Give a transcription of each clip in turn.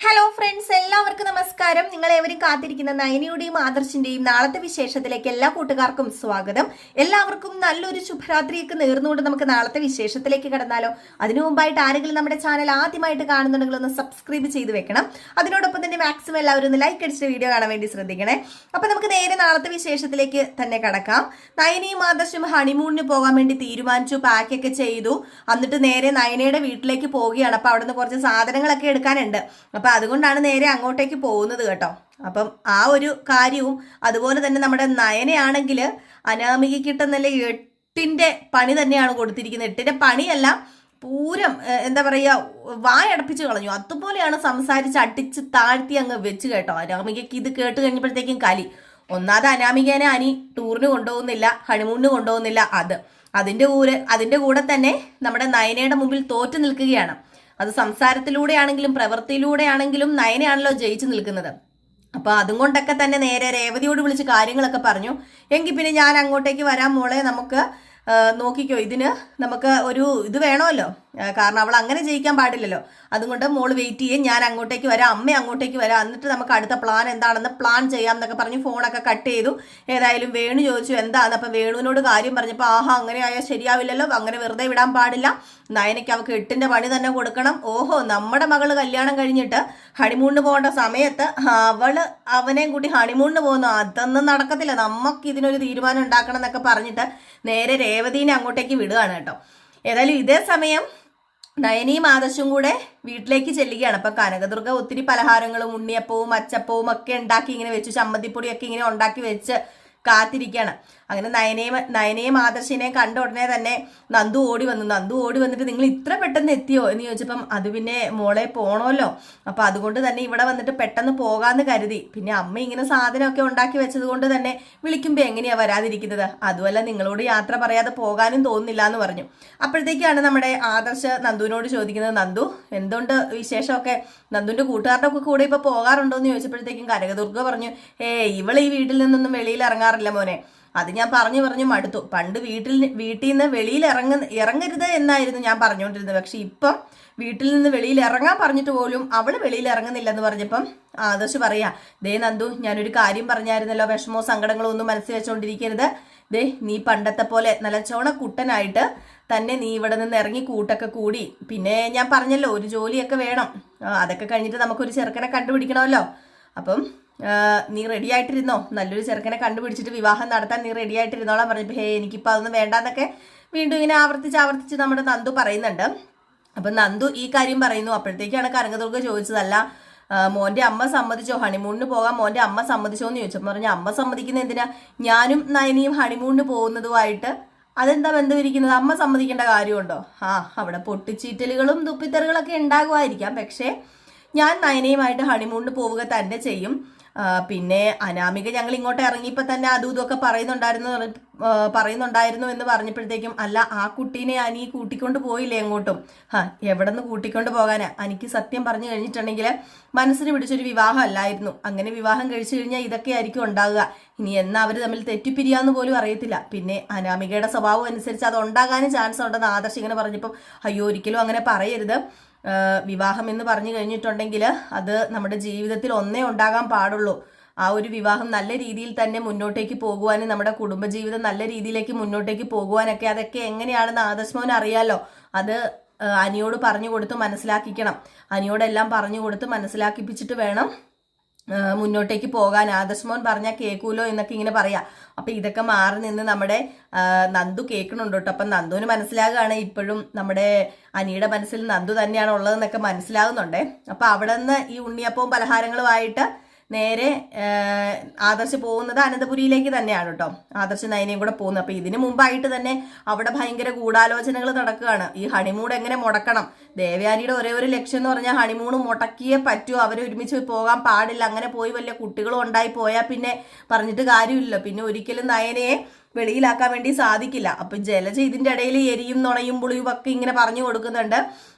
Hello friends, എല്ലാവർക്കും നമസ്കാരം. നിങ്ങൾ ഏവരും കാത്തിരിക്കുന്ന നയനിയുടെയും ആദർശിന്റെയും നാളത്തെ വിശേഷത്തിലേക്ക് എല്ലാ കൂട്ടുകാർക്കും സ്വാഗതം. എല്ലാവർക്കും നല്ലൊരു ശുഭരാത്രിയൊക്കെ നേർന്നുകൊണ്ട് നമുക്ക് നാളത്തെ വിശേഷത്തിലേക്ക് കടന്നാലോ. അതിനു മുമ്പായിട്ട് ആരെങ്കിലും നമ്മുടെ ചാനൽ ആദ്യമായിട്ട് കാണുന്നുണ്ടെങ്കിൽ ഒന്ന് സബ്സ്ക്രൈബ് ചെയ്ത് വെക്കണം. അതിനോടൊപ്പം തന്നെ മാക്സിമം എല്ലാവരും ഒന്ന് ലൈക്ക് അടിച്ചിട്ട് വീഡിയോ കാണാൻ വേണ്ടി ശ്രദ്ധിക്കണേ. അപ്പൊ നമുക്ക് നേരെ നാളത്തെ വിശേഷത്തിലേക്ക് തന്നെ കടക്കാം. നയനിയും ആദർശും ഹണിമൂണിന് പോകാൻ വേണ്ടി തീരുമാനിച്ചു, പാക്കൊക്കെ ചെയ്തു. എന്നിട്ട് നേരെ നയനയുടെ വീട്ടിലേക്ക് പോവുകയാണ്. അപ്പൊ അവിടുന്ന് കുറച്ച് സാധനങ്ങളൊക്കെ എടുക്കാനുണ്ട്. അപ്പൊ അതുകൊണ്ടാണ് നേരെ അങ്ങോട്ടേക്ക് പോകുന്നത് കേട്ടോ. അപ്പം ആ ഒരു കാര്യവും അതുപോലെ തന്നെ നമ്മുടെ നയനയാണെങ്കിൽ അനാമികയ്ക്ക് കിട്ടുന്നല്ലേ 8ന്റെ പണി തന്നെയാണ് കൊടുത്തിരിക്കുന്നത്. 8ന്റെ പണിയല്ല, പൂരം എന്താ പറയുക, വായടപ്പിച്ച് കളഞ്ഞു. അതുപോലെയാണ് സംസാരിച്ച് അടിച്ച് താഴ്ത്തി അങ്ങ് വെച്ച് കേട്ടോ. അനാമികയ്ക്ക് ഇത് കേട്ട് കഴിഞ്ഞപ്പോഴത്തേക്കും കലി. ഒന്നാമത് അനാമികേനെ അനി ടൂറിന് കൊണ്ടുപോകുന്നില്ല, ഹണിമൂണിന് കൊണ്ടുപോകുന്നില്ല. അതിന്റെ കൂടെ തന്നെ നമ്മുടെ നയനയുടെ മുമ്പിൽ തോറ്റു നിൽക്കുകയാണ്. അത് സംസാരത്തിലൂടെ ആണെങ്കിലും പ്രവൃത്തിയിലൂടെ ആണെങ്കിലും നയനയാണല്ലോ ജയിച്ചു നിൽക്കുന്നത്. അപ്പൊ അതും കൊണ്ടൊക്കെ തന്നെ നേരെ രേവതിയോട് വിളിച്ച് കാര്യങ്ങളൊക്കെ പറഞ്ഞു. എങ്കിൽ പിന്നെ ഞാൻ അങ്ങോട്ടേക്ക് വരാൻ മോളെ, നമുക്ക് നോക്കിക്കോ, ഇതിന് നമുക്ക് ഒരു ഇത് വേണമല്ലോ, കാരണം അവൾ അങ്ങനെ ജയിക്കാൻ പാടില്ലല്ലോ. അതുകൊണ്ട് മോള് വെയിറ്റ് ചെയ്യും, ഞാൻ അങ്ങോട്ടേക്ക് വരാം, അമ്മ അങ്ങോട്ടേക്ക് വരാം, എന്നിട്ട് നമുക്ക് അടുത്ത പ്ലാൻ എന്താണെന്ന് പ്ലാൻ ചെയ്യാം എന്നൊക്കെ പറഞ്ഞ് ഫോണൊക്കെ കട്ട് ചെയ്തു. ഏതായാലും വേണു ചോദിച്ചു എന്താണ്. അപ്പം വേണുവിനോട് കാര്യം പറഞ്ഞപ്പോൾ ആഹാ അങ്ങനെ ആയാൽ ശരിയാവില്ലല്ലോ, അങ്ങനെ വെറുതെ വിടാൻ പാടില്ല, നയനയ്ക്ക് അവൾക്ക് 8ന്റെ പണി തന്നെ കൊടുക്കണം. ഓഹോ, നമ്മുടെ മകള് കല്യാണം കഴിഞ്ഞിട്ട് ഹണിമൂണിന് പോകേണ്ട സമയത്ത് അവനെയും കൂട്ടി ഹണിമൂണിന് പോകുന്നു, അതൊന്നും നടക്കത്തില്ല, നമുക്ക് ഇതിനൊരു തീരുമാനം ഉണ്ടാക്കണം എന്നൊക്കെ പറഞ്ഞിട്ട് നേരെ രേവതീനെ അങ്ങോട്ടേക്ക് വിടുകയാണ് കേട്ടോ. ഏതായാലും ഇതേ സമയം നയനിയും ആദർശും കൂടെ വീട്ടിലേക്ക് ചെല്ലുകയാണ്. അപ്പൊ കനകദുർഗ ഒത്തിരി പലഹാരങ്ങളും ഉണ്ണിയപ്പവും അച്ചപ്പവും ഒക്കെ ഉണ്ടാക്കി ഇങ്ങനെ വെച്ചു, ചമ്മന്തിപ്പൊടിയൊക്കെ ഇങ്ങനെ ഉണ്ടാക്കി വെച്ച് കാത്തിരിക്കുകയാണ്. അങ്ങനെ നയനയും ആദർശിനെയും കണ്ട ഉടനെ തന്നെ നന്ദു ഓടി വന്നിട്ട് നിങ്ങൾ ഇത്ര പെട്ടെന്ന് എത്തിയോ എന്ന് ചോദിച്ചപ്പം അത് പിന്നെ മോളെ പോണമല്ലോ, അപ്പൊ അതുകൊണ്ട് തന്നെ ഇവിടെ വന്നിട്ട് പെട്ടെന്ന് പോകാന്ന് കരുതി. പിന്നെ അമ്മ ഇങ്ങനെ സാധനമൊക്കെ ഉണ്ടാക്കി വെച്ചത് കൊണ്ട് തന്നെ വിളിക്കുമ്പോ എങ്ങനെയാ വരാതിരിക്കുന്നത്, അതുമല്ല നിങ്ങളോട് യാത്ര പറയാതെ പോകാനും തോന്നുന്നില്ല എന്ന് പറഞ്ഞു. അപ്പോഴത്തേക്കാണ് നമ്മുടെ ആദർശ് നന്ദുവിനോട് ചോദിക്കുന്നത്, നന്ദു എന്തുകൊണ്ട് വിശേഷമൊക്കെ, നന്ദുവിന്റെ കൂട്ടുകാരുടെ ഒക്കെ കൂടെ ഇപ്പൊ പോകാറുണ്ടോ എന്ന് ചോദിച്ചപ്പോഴത്തേക്കും കനകദുർഗ പറഞ്ഞു, ഇവൾ ഈ വീട്ടിൽ നിന്നൊന്നും വെളിയിൽ ഇറങ്ങാറില്ല മോനെ, അത് ഞാൻ പറഞ്ഞു മടുത്തു. പണ്ട് വീട്ടിൽ നിന്ന് വെളിയിൽ ഇറങ്ങരുത് എന്നായിരുന്നു ഞാൻ പറഞ്ഞുകൊണ്ടിരുന്നത്, പക്ഷെ ഇപ്പം വീട്ടിൽ നിന്ന് വെളിയിൽ ഇറങ്ങാൻ പറഞ്ഞിട്ട് പോലും അവള് വെളിയിൽ ഇറങ്ങുന്നില്ലെന്ന് പറഞ്ഞപ്പം ആദർശ് പറയാ, ദേ നന്ദു, ഞാനൊരു കാര്യം പറഞ്ഞായിരുന്നല്ലോ, വിഷമോ സങ്കടങ്ങളോ ഒന്നും മനസ്സിൽ വെച്ചോണ്ടിരിക്കരുത്. ദേ നീ പണ്ടത്തെ പോലെ നല്ല ചോണക്കുട്ടനായിട്ട് തന്നെ നീ ഇവിടെ നിന്ന് ഇറങ്ങി കൂട്ടൊക്കെ കൂടി, പിന്നെ ഞാൻ പറഞ്ഞല്ലോ ഒരു ജോലിയൊക്കെ വേണം, അതൊക്കെ കഴിഞ്ഞിട്ട് നമുക്കൊരു ചെറുക്കനെ കണ്ടുപിടിക്കണമല്ലോ. അപ്പം നീ റെഡി ആയിട്ടിരുന്നോ, നല്ലൊരു ചെറുക്കനെ കണ്ടുപിടിച്ചിട്ട് വിവാഹം നടത്താൻ നീ റെഡി ആയിട്ടിരുന്നോളാം പറഞ്ഞപ്പോൾ എനിക്കിപ്പോൾ അതൊന്നും വേണ്ടാന്നൊക്കെ വീണ്ടും ഇങ്ങനെ ആവർത്തിച്ച് നമ്മുടെ നന്ദു പറയുന്നുണ്ട്. അപ്പം നന്ദു ഈ കാര്യം പറയുന്നു. അപ്പോഴത്തേക്കാണ് കനകദുർഗ ചോദിച്ചതല്ല, മോന്റെ അമ്മ സമ്മതിച്ചോ ഹണിമൂണിന് പോകാൻ, മോന്റെ അമ്മ സമ്മതിച്ചോ എന്ന് ചോദിച്ചപ്പോൾ പറഞ്ഞു, അമ്മ സമ്മതിക്കുന്ന എന്തിനാ, ഞാനും നയനിയും ഹണിമൂണിന് പോകുന്നതുമായിട്ട് അതെന്താ ബന്ധമിരിക്കുന്നത്, അമ്മ സമ്മതിക്കേണ്ട കാര്യമുണ്ടോ. അവിടെ പൊട്ടിച്ചീറ്റലുകളും തുപ്പിത്തെറികളൊക്കെ ഉണ്ടാകുമായിരിക്കാം, പക്ഷേ ഞാൻ നയനയുമായിട്ട് ഹണിമൂണിന് പോവുക തന്നെ ചെയ്യും. പിന്നെ അനാമിക ഞങ്ങൾ ഇങ്ങോട്ട് ഇറങ്ങിയപ്പോൾ തന്നെ അതും ഇതൊക്കെ പറയുന്നുണ്ടായിരുന്നു എന്ന് പറഞ്ഞപ്പോഴത്തേക്കും, അല്ല ആ കുട്ടീനെ അനി കൂട്ടിക്കൊണ്ട് പോയില്ലേ എങ്ങോട്ടും, എവിടെ നിന്ന് കൂട്ടിക്കൊണ്ട് പോകാനാ, എനിക്ക് സത്യം പറഞ്ഞു കഴിഞ്ഞിട്ടുണ്ടെങ്കിൽ മനസ്സിന് പിടിച്ചൊരു വിവാഹം അല്ലായിരുന്നു, അങ്ങനെ വിവാഹം കഴിച്ചു കഴിഞ്ഞാൽ ഇതൊക്കെ ആയിരിക്കും ഉണ്ടാകുക, ഇനി എന്നാ അവർ തമ്മിൽ തെറ്റിപ്പിരിയാന്ന് പോലും അറിയത്തില്ല, പിന്നെ അനാമികയുടെ സ്വഭാവം അനുസരിച്ച് അത് ഉണ്ടാകാനും ചാൻസ് ഉണ്ടെന്ന് ആദർശ് ഇങ്ങനെ പറഞ്ഞപ്പം, അയ്യോ ഒരിക്കലും അങ്ങനെ പറയരുത്, വിവാഹം എന്ന് പറഞ്ഞു കഴിഞ്ഞിട്ടുണ്ടെങ്കിൽ അത് നമ്മുടെ ജീവിതത്തിൽ ഒന്നേ ഉണ്ടാകാൻ പാടുള്ളൂ, ആ ഒരു വിവാഹം നല്ല രീതിയിൽ തന്നെ മുന്നോട്ടേക്ക് പോകുവാനും നമ്മുടെ കുടുംബജീവിതം നല്ല രീതിയിലേക്ക് മുന്നോട്ടേക്ക് പോകുവാനൊക്കെ അതൊക്കെ എങ്ങനെയാണെന്ന് ആദർശ് അറിയാലോ, അത് അനിയോട് പറഞ്ഞു കൊടുത്ത് മനസ്സിലാക്കിക്കണം, അനിയോടെല്ലാം പറഞ്ഞു കൊടുത്ത് മനസ്സിലാക്കിപ്പിച്ചിട്ട് വേണം മുന്നോട്ടേക്ക് പോകാൻ. ആദർശ് പറഞ്ഞാൽ കേൾക്കൂലോ എന്നൊക്കെ ഇങ്ങനെ പറയാ. അപ്പൊ ഇതൊക്കെ മാറി നിന്ന് നമ്മുടെ നന്ദു കേൾക്കണുണ്ട് കേട്ടോ. അപ്പൊ നന്ദുവിന് മനസ്സിലാകുകയാണ് ഇപ്പോഴും നമ്മുടെ അനിയുടെ മനസ്സിൽ നന്ദു തന്നെയാണ് ഉള്ളതെന്നൊക്കെ മനസ്സിലാകുന്നുണ്ടേ. അപ്പൊ അവിടെ നിന്ന് ഈ ഉണ്ണിയപ്പവും പലഹാരങ്ങളുമായിട്ട് നേരെ ആദർശ് പോകുന്നത് അനന്തപുരിയിലേക്ക് തന്നെയാണ് കേട്ടോ. ആദർശ് നയനയും കൂടെ പോകുന്നത്. അപ്പൊ ഇതിനു മുമ്പായിട്ട് തന്നെ അവിടെ ഭയങ്കര ഗൂഢാലോചനകൾ നടക്കുകയാണ്. ഈ ഹണിമൂൺ എങ്ങനെ മുടക്കണം, ദേവയാനിയുടെ ഒരേ ഒരു ലക്ഷ്യം എന്ന് പറഞ്ഞാൽ ഹണിമൂൺ മുടക്കിയേ പറ്റൂ, അവരെ ഒരുമിച്ച് പോകാൻ പാടില്ല, അങ്ങനെ പോയി വലിയ കുട്ടികളും ഉണ്ടായി പോയാൽ പിന്നെ പറഞ്ഞിട്ട് കാര്യമില്ലല്ലോ, പിന്നെ ഒരിക്കലും നയനയെ വെളിയിലാക്കാൻ വേണ്ടി സാധിക്കില്ല. അപ്പൊ ജലജ ഇതിന്റെ ഇടയിൽ എരിയും നുണയും പുളിയും ഒക്കെ ഇങ്ങനെ പറഞ്ഞു കൊടുക്കുന്നുണ്ട്,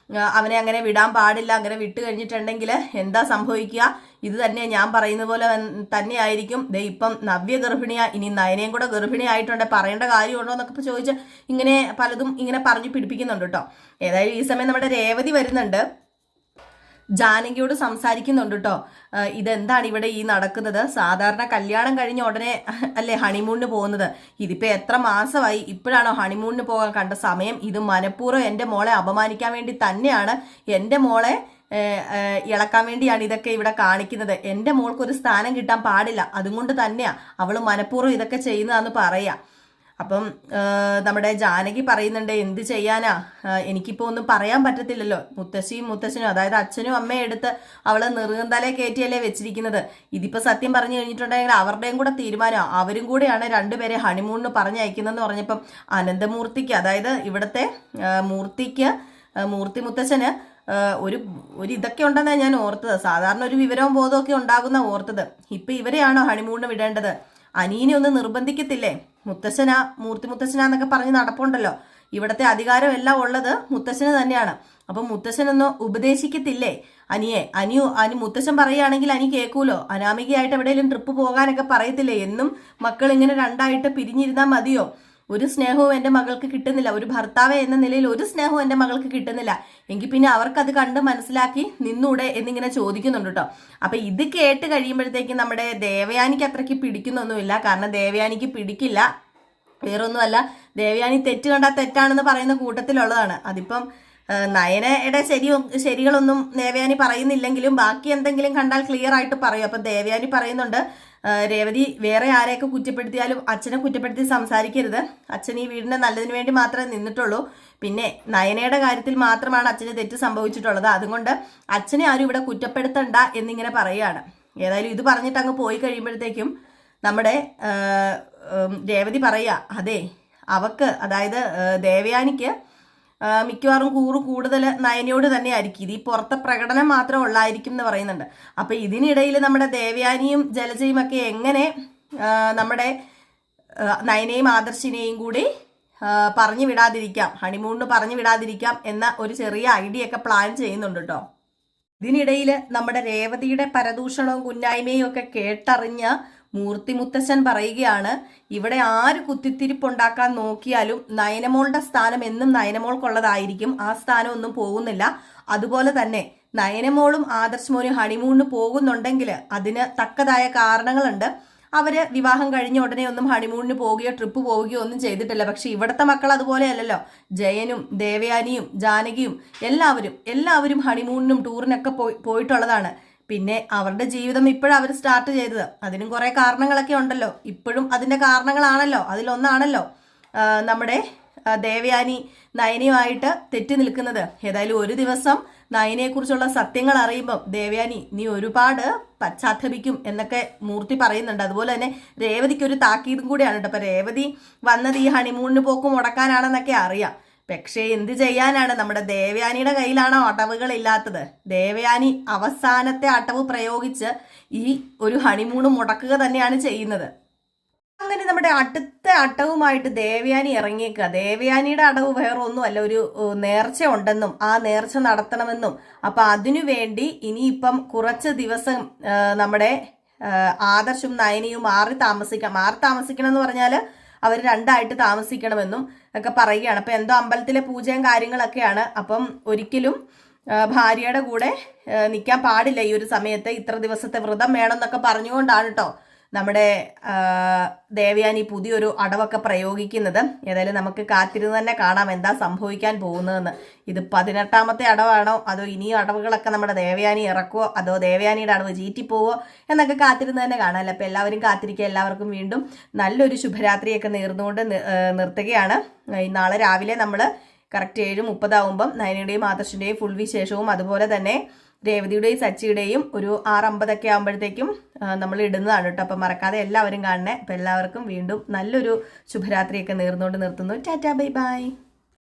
അവനെ അങ്ങനെ വിടാൻ പാടില്ല, അങ്ങനെ വിട്ടു കഴിഞ്ഞിട്ടുണ്ടെങ്കിൽ എന്താ സംഭവിക്കുക, ഇത് തന്നെ ഞാൻ പറയുന്ന പോലെ തന്നെ ആയിരിക്കും. ഇപ്പം നവ്യ ഗർഭിണിയാ, ഇനി നയനയും കൂടെ ഗർഭിണിയായിട്ടുണ്ട്, പറയേണ്ട കാര്യമുണ്ടോ എന്നൊക്കെ ചോദിച്ച് ഇങ്ങനെ പലതും ഇങ്ങനെ പറഞ്ഞു പിടിപ്പിക്കുന്നുണ്ട് കേട്ടോ. ഏതായാലും ഈ സമയം നമ്മുടെ രേവതി വരുന്നുണ്ട്. ജാനകിയോട് സംസാരിക്കുന്നുണ്ട് കേട്ടോ. ഇതെന്താണ് ഇവിടെ ഈ നടക്കുന്നത്? സാധാരണ കല്യാണം കഴിഞ്ഞ ഉടനെ അല്ലേ ഹണിമൂണിന് പോകുന്നത്? ഇതിപ്പോ എത്ര മാസമായി, ഇപ്പോഴാണോ ഹണിമൂണിന് പോകാൻ കണ്ട സമയം? ഇത് മനഃപൂർവ്വം എൻ്റെ മോളെ അപമാനിക്കാൻ വേണ്ടി തന്നെയാണ്, എൻ്റെ മോളെ ഇളക്കാൻ വേണ്ടിയാണ് ഇതൊക്കെ ഇവിടെ കാണിക്കുന്നത്. എൻ്റെ മോൾക്ക് ഒരു സ്ഥാനം കിട്ടാൻ പാടില്ല, അതുകൊണ്ട് തന്നെയാ അവള് മനഃപൂർവ്വം ഇതൊക്കെ ചെയ്യുന്നതെന്ന് പറയാ. അപ്പം നമ്മുടെ ജാനകി പറയുന്നുണ്ട്, എന്ത് ചെയ്യാനാ, എനിക്കിപ്പോൾ ഒന്നും പറയാൻ പറ്റത്തില്ലല്ലോ. മുത്തശ്ശിയും മുത്തശ്ശനും, അതായത് അച്ഛനും അമ്മയും എടുത്ത് അവളെ നെറുകന്തലേ കയറ്റിയല്ലേ വെച്ചിരിക്കുന്നത്. ഇതിപ്പോൾ സത്യം പറഞ്ഞു കഴിഞ്ഞിട്ടുണ്ടെങ്കിൽ അവരുടെയും കൂടെ തീരുമാനം, അവരും കൂടെയാണ് രണ്ടുപേരെ ഹണിമൂണിന് പറഞ്ഞയക്കുന്നതെന്ന് പറഞ്ഞപ്പം അനന്തമൂർത്തിക്ക്, അതായത് ഇവിടുത്തെ മൂർത്തി മുത്തശ്ശന് ഒരു ഇതൊക്കെ ഉണ്ടെന്നാണ് ഞാൻ ഓർത്തത്. സാധാരണ ഒരു വിവരവും ബോധമൊക്കെ ഉണ്ടാകുന്ന ഓർത്തത്. ഇപ്പം ഇവരെയാണോ ഹണിമൂണിന് വിടേണ്ടത്? അനീനെ ഒന്ന് നിർബന്ധിക്കത്തില്ലേ? മൂർത്തി മുത്തശ്ശനാന്നൊക്കെ പറഞ്ഞ് നടപ്പുണ്ടല്ലോ. ഇവിടത്തെ അധികാരം എല്ലാം ഉള്ളത് മുത്തശ്ശന് തന്നെയാണ്. അപ്പം മുത്തശ്ശനൊന്ന് ഉപദേശിക്കത്തില്ലേ അനി മുത്തശ്ശൻ പറയുകയാണെങ്കിൽ അനി കേൾക്കൂലോ. അനാമികയായിട്ട് എവിടെയെങ്കിലും ട്രിപ്പ് പോകാനൊക്കെ പറയത്തില്ലേ? എന്നും മക്കൾ ഇങ്ങനെ രണ്ടായിട്ട് പിരിഞ്ഞിരുന്നാൽ മതിയോ? ഒരു സ്നേഹവും എൻ്റെ മകൾക്ക് കിട്ടുന്നില്ല, ഒരു ഭർത്താവ് എന്ന നിലയിൽ ഒരു സ്നേഹവും എൻ്റെ മകൾക്ക് കിട്ടുന്നില്ല. എങ്കിൽ പിന്നെ അവർക്കത് കണ്ട് മനസ്സിലാക്കി നിന്നൂടെ എന്നിങ്ങനെ ചോദിക്കുന്നുണ്ട് കേട്ടോ. അപ്പൊ ഇത് കേട്ട് കഴിയുമ്പോഴത്തേക്കും നമ്മുടെ ദേവയാനിക്ക് അത്രയ്ക്ക് പിടിക്കുന്നൊന്നുമില്ല. കാരണം ദേവയാനിക്ക് പിടിക്കില്ല, വേറൊന്നുമല്ല, ദേവയാനി തെറ്റ് കണ്ടാൽ തെറ്റാണെന്ന് പറയുന്ന കൂട്ടത്തിലുള്ളതാണ്. അതിപ്പം നയനയുടെ ശരികളൊന്നും ദേവയാനി പറയുന്നില്ലെങ്കിലും ബാക്കി എന്തെങ്കിലും കണ്ടാൽ ക്ലിയർ ആയിട്ട് പറയും. അപ്പൊ ദേവയാനി പറയുന്നുണ്ട്, രേവതി വേറെ ആരെയൊക്കെ കുറ്റപ്പെടുത്തിയാലും അച്ഛനെ കുറ്റപ്പെടുത്തി സംസാരിക്കരുത്. അച്ഛൻ ഈ വീടിന്റെ നല്ലതിന് വേണ്ടി മാത്രമേ നിന്നിട്ടുള്ളൂ. പിന്നെ നയനയുടെ കാര്യത്തിൽ മാത്രമാണ് അച്ഛന് തെറ്റ് സംഭവിച്ചിട്ടുള്ളത്. അതുകൊണ്ട് അച്ഛനെ ആരും ഇവിടെ കുറ്റപ്പെടുത്തണ്ട എന്നിങ്ങനെ പറയുകയാണ്. ഏതായാലും ഇത് പറഞ്ഞിട്ട് അങ്ങ് പോയി കഴിയുമ്പോഴത്തേക്കും നമ്മുടെ രേവതി പറയുക, അതെ അവക്ക്, അതായത് ദേവയാനിക്ക് മിക്കവാറും കൂടുതൽ നയനയോട് തന്നെ ആയിരിക്കും. ഇത് ഈ പുറത്തെ പ്രകടനം മാത്രം ഉള്ളായിരിക്കും എന്ന് പറയുന്നുണ്ട്. അപ്പൊ ഇതിനിടയിൽ നമ്മുടെ ദേവയാനിയും ജലജയും ഒക്കെ എങ്ങനെ നമ്മുടെ നയനയും ആദർശിനെയും കൂടി പറഞ്ഞു വിടാതിരിക്കാം, ഹണിമൂണിന് പറഞ്ഞു വിടാതിരിക്കാം എന്ന ഒരു ചെറിയ ഐഡിയ ഒക്കെ പ്ലാൻ ചെയ്യുന്നുണ്ട് കേട്ടോ. ഇതിനിടയിൽ നമ്മുടെ രേവതിയുടെ പരദൂഷണവും കുന്നായ്മയും ഒക്കെ കേട്ടറിഞ്ഞ മൂർത്തി മുത്തശ്ശൻ പറയുകയാണ്, ഇവിടെ ആര് കുത്തിത്തിരിപ്പുണ്ടാക്കാൻ നോക്കിയാലും നയനമോളുടെ സ്ഥാനം എന്നും നയനമോൾക്കുള്ളതായിരിക്കും, ആ സ്ഥാനം ഒന്നും പോകുന്നില്ല. അതുപോലെ തന്നെ നയനമോളും ആദർശ് ഹണിമൂണിന് പോകുന്നുണ്ടെങ്കിൽ അതിന് തക്കതായ കാരണങ്ങളുണ്ട്. അവര് വിവാഹം കഴിഞ്ഞ ഉടനെ ഒന്നും ഹണിമൂണിന് പോവുകയോ ട്രിപ്പ് പോവുകയോ ഒന്നും ചെയ്തിട്ടില്ല. പക്ഷെ ഇവിടുത്തെ മക്കൾ അതുപോലെ അല്ലല്ലോ. ജയനും ദേവയാനിയും ജാനകിയും എല്ലാവരും ഹണിമൂണിനും ടൂറിനൊക്കെ പോയിട്ടുള്ളതാണ്. പിന്നെ അവരുടെ ജീവിതം ഇപ്പോഴും അവർ സ്റ്റാർട്ട് ചെയ്തത്, അതിനും കുറെ കാരണങ്ങളൊക്കെ ഉണ്ടല്ലോ. ഇപ്പോഴും അതിന്റെ കാരണങ്ങളാണല്ലോ, അതിലൊന്നാണല്ലോ നമ്മുടെ ദേവയാനി നയനയുമായിട്ട് തെറ്റി നിൽക്കുന്നത്. ഏതായാലും ഒരു ദിവസം നയനയെക്കുറിച്ചുള്ള സത്യങ്ങൾ അറിയുമ്പം ദേവയാനി നീ ഒരുപാട് പശ്ചാത്തപിക്കും എന്നൊക്കെ മൂർത്തി പറയുന്നുണ്ട്. അതുപോലെ തന്നെ രേവതിക്ക് ഒരു താക്കീതും കൂടിയാണ് കേട്ടോ. അപ്പൊ രേവതി വന്നത് ഈ ഹണിമൂണിന് പോക്ക് മുടക്കാനാണെന്നൊക്കെ അറിയാം. പക്ഷേ എന്ത് ചെയ്യാനാണ്, നമ്മുടെ ദേവയാനിയുടെ കയ്യിലാണോ അടവുകൾ ഇല്ലാത്തത്? ദേവയാനി അവസാനത്തെ അടവ് പ്രയോഗിച്ച് ഈ ഒരു ഹണിമൂണ് മുടക്കുക തന്നെയാണ് ചെയ്യുന്നത്. അങ്ങനെ നമ്മുടെ അടുത്ത അടവുമായിട്ട് ദേവയാനി ഇറങ്ങിയേക്കുക. ദേവയാനിയുടെ അടവ് വേറെ ഒന്നുമല്ല, ഒരു നേർച്ച ഉണ്ടെന്നും ആ നേർച്ച നടത്തണമെന്നും. അപ്പൊ അതിനു വേണ്ടി ഇനിയിപ്പം കുറച്ച് ദിവസം നമ്മുടെ ആദർശും നയനയും മാറി താമസിക്കണം എന്ന് പറഞ്ഞാല് അവർ രണ്ടായിട്ട് താമസിക്കണമെന്നും ഒക്കെ പറയുകയാണ്. അപ്പൊ എന്തോ അമ്പലത്തിലെ പൂജയും കാര്യങ്ങളൊക്കെയാണ്. അപ്പം ഒരിക്കലും ഭാര്യയുടെ കൂടെ നിൽക്കാൻ പാടില്ല ഈ ഒരു സമയത്ത്, ഇത്ര ദിവസത്തെ വ്രതം വേണം എന്നൊക്കെ പറഞ്ഞുകൊണ്ടാണ് കേട്ടോ നമ്മുടെ ദേവയാനി പുതിയൊരു അടവൊക്കെ പ്രയോഗിക്കുന്നത്. ഏതായാലും നമുക്ക് കാത്തിരുന്ന് തന്നെ കാണാം എന്താ സംഭവിക്കാൻ പോകുന്നതെന്ന്. ഇത് 18ാമത്തെ അടവാണോ അതോ ഇനിയും അടവുകളൊക്കെ നമ്മുടെ ദേവയാനി ഇറക്കുവോ അതോ ദേവയാനിയുടെ അടവ് ചീറ്റിപ്പോവോ എന്നൊക്കെ കാത്തിരുന്ന് തന്നെ കാണാമല്ലോ. അപ്പം എല്ലാവരും കാത്തിരിക്കുക. എല്ലാവർക്കും വീണ്ടും നല്ലൊരു ശുഭരാത്രിയൊക്കെ നേർന്നുകൊണ്ട് നിർത്തുകയാണ്. നാളെ രാവിലെ നമ്മൾ കറക്റ്റ് 7:30 ആകുമ്പം നയനയുടെയും ആദർശിൻ്റെയും ഫുൾ വിശേഷവും അതുപോലെ തന്നെ രേവതിയുടെയും സച്ചിയുടെയും ഒരു 6:50 ആകുമ്പോഴത്തേക്കും നമ്മൾ ഇടുന്നതാണ് കേട്ടോ. അപ്പം മറക്കാതെ എല്ലാവരും കാണണേ. അപ്പം എല്ലാവർക്കും വീണ്ടും നല്ലൊരു ശുഭരാത്രിയൊക്കെ നേർന്നുകൊണ്ട് നിർത്തുന്നു. Tata bye bye.